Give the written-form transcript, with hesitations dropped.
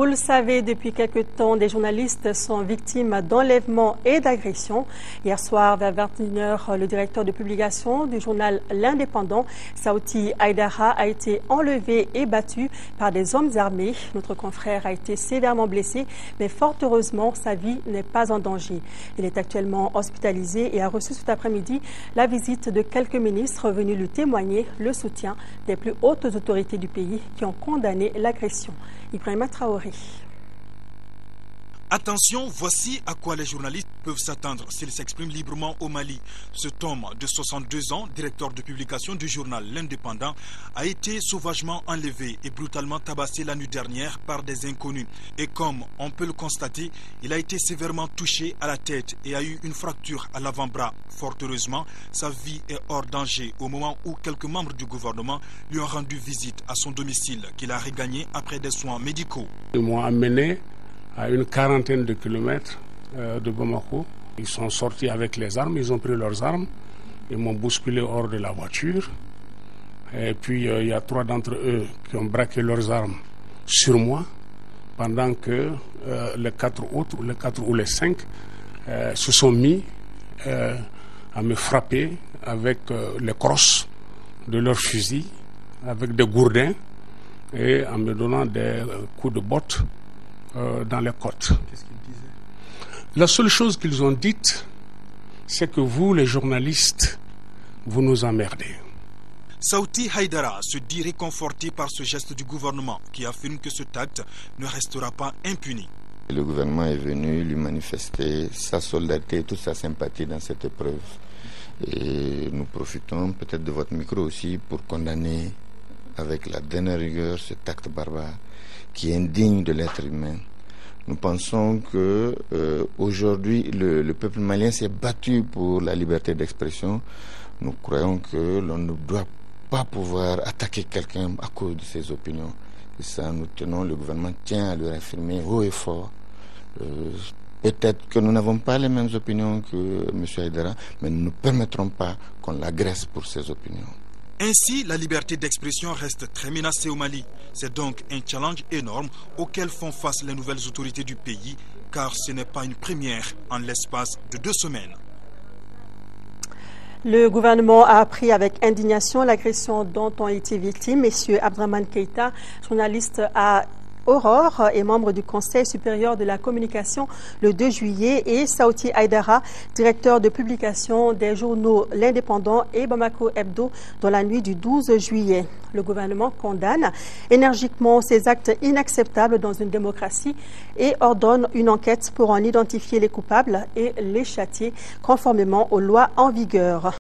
Vous le savez, depuis quelque temps, des journalistes sont victimes d'enlèvements et d'agressions. Hier soir, vers 21h, le directeur de publication du journal L'Indépendant, Saouti Haïdara, a été enlevé et battu par des hommes armés. Notre confrère a été sévèrement blessé, mais fort heureusement, sa vie n'est pas en danger. Il est actuellement hospitalisé et a reçu cet après-midi la visite de quelques ministres venus lui témoigner le soutien des plus hautes autorités du pays qui ont condamné l'agression. Ibrahima Traoré. Attention, voici à quoi les journalistes peuvent s'attendre s'ils s'expriment librement au Mali. Cet homme de 62 ans, directeur de publication du journal L'Indépendant, a été sauvagement enlevé et brutalement tabassé la nuit dernière par des inconnus. Et comme on peut le constater, il a été sévèrement touché à la tête et a eu une fracture à l'avant-bras. Fort heureusement, sa vie est hors danger au moment où quelques membres du gouvernement lui ont rendu visite à son domicile qu'il a regagné après des soins médicaux. Ils m'ont amené à une quarantaine de kilomètres de Bamako. Ils sont sortis avec les armes, ils ont pris leurs armes, ils m'ont bousculé hors de la voiture. Et puis il y a 3 d'entre eux qui ont braqué leurs armes sur moi, pendant que les 4 autres, les 4 ou les 5, se sont mis à me frapper avec les crosses de leurs fusils, avec des gourdins et en me donnant des coups de botte dans les côtes. Qu'est-ce qu'ils disaient? La seule chose qu'ils ont dite, c'est que vous, les journalistes, vous nous emmerdez. Saouti Haïdara se dit réconforté par ce geste du gouvernement qui affirme que cet acte ne restera pas impuni. Le gouvernement est venu lui manifester sa solidarité et toute sa sympathie dans cette épreuve. Et nous profitons peut-être de votre micro aussi pour condamner avec la dernière rigueur cet acte barbare qui est indigne de l'être humain. Nous pensons que aujourd'hui le peuple malien s'est battu pour la liberté d'expression. Nous croyons que l'on ne doit pas pouvoir attaquer quelqu'un à cause de ses opinions. Et ça, nous tenons, le gouvernement tient à le réaffirmer haut et fort. Peut-être que nous n'avons pas les mêmes opinions que M. Haïdara, mais nous ne permettrons pas qu'on l'agresse pour ses opinions. Ainsi, la liberté d'expression reste très menacée au Mali. C'est donc un challenge énorme auquel font face les nouvelles autorités du pays, car ce n'est pas une première en l'espace de 2 semaines. Le gouvernement a appris avec indignation l'agression dont ont été victimes M. Abdraman Keïta, journaliste à Aurore et membre du Conseil supérieur de la communication le 2 juillet et Saouti Haïdara, directeur de publication des journaux L'Indépendant et Bamako Hebdo dans la nuit du 12 juillet. Le gouvernement condamne énergiquement ces actes inacceptables dans une démocratie et ordonne une enquête pour en identifier les coupables et les châtier conformément aux lois en vigueur.